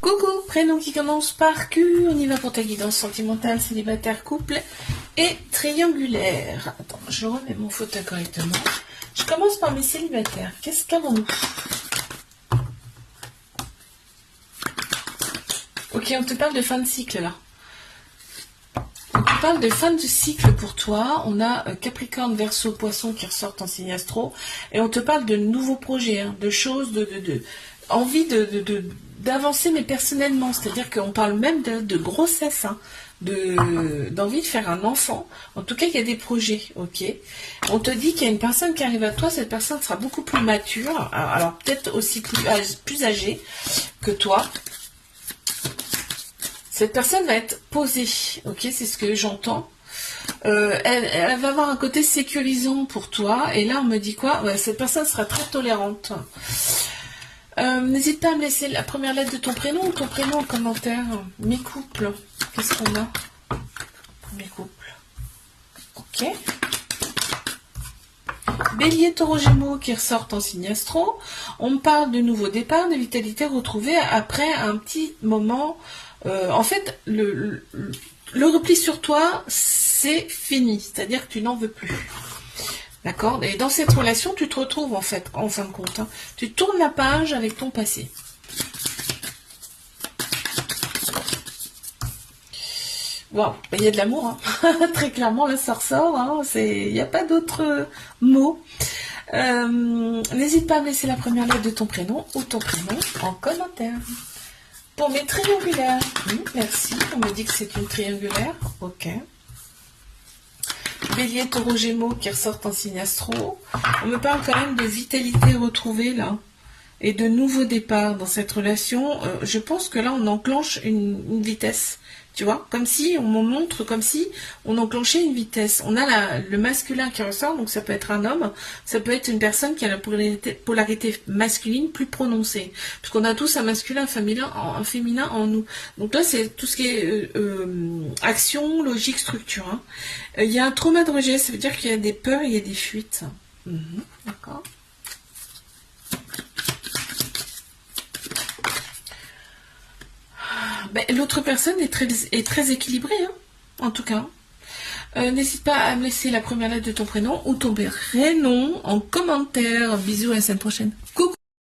Coucou, prénom qui commence par Q, on y va pour ta guidance sentimentale, célibataire, couple et triangulaire. Attends, je remets mon fauteuil correctement. Je commence par mes célibataires. Qu'est-ce qu'avons-nous? Ok, on te parle de fin de cycle là. On te parle de fin de cycle pour toi. On a Capricorne, Verseau, Poisson qui ressortent en signe astro. Et on te parle de nouveaux projets, hein, de choses, envie d'avancer, mais personnellement. C'est-à-dire qu'on parle même de grossesse, hein, d'envie de faire un enfant. En tout cas, il y a des projets, ok. On te dit qu'il y a une personne qui arrive à toi. Cette personne sera beaucoup plus mature. Alors peut-être aussi plus âgée que toi. Cette personne va être posée, ok, c'est ce que j'entends. Elle va avoir un côté sécurisant pour toi. Et là, on me dit quoi? Ouais, cette personne sera très tolérante. N'hésite pas à me laisser la première lettre de ton prénom ou ton prénom en commentaire. Mes couples, qu'est-ce qu'on a? Mes couples, ok. Bélier, Taureau, Gémeaux qui ressortent en signe astro. On me parle de nouveaux départs, de vitalité retrouvée après un petit moment. En fait, le repli sur toi, c'est fini. C'est-à-dire que tu n'en veux plus. D'accord? Et dans cette relation, tu te retrouves en fait, en fin de compte. Hein. Tu tournes la page avec ton passé. Wow, il y a de l'amour. Hein. Très clairement, là, ça ressort. Hein. Il n'y a pas d'autres mots. N'hésite pas à me laisser la première lettre de ton prénom ou ton prénom en commentaire. Pour mes triangulaires, merci, on me dit que c'est une triangulaire, ok. Bélier, Taureau, Gémeaux qui ressortent en signe astro. On me parle quand même de vitalité retrouvée là et de nouveaux départs dans cette relation. Je pense que là on enclenche une vitesse, tu vois, comme si on me montre, comme si on enclenchait une vitesse. On a le masculin qui ressort, donc ça peut être un homme, ça peut être une personne qui a la polarité masculine plus prononcée, puisqu'on a tous un masculin, un féminin en nous. Donc là c'est tout ce qui est action, logique, structure. Hein. Il y a un trauma de rejet, ça veut dire qu'il y a des peurs, il y a des fuites. D'accord. Ben, l'autre personne est très équilibrée, hein, en tout cas. N'hésite pas à me laisser la première lettre de ton prénom ou ton prénom en commentaire. Bisous, à la semaine prochaine. Coucou.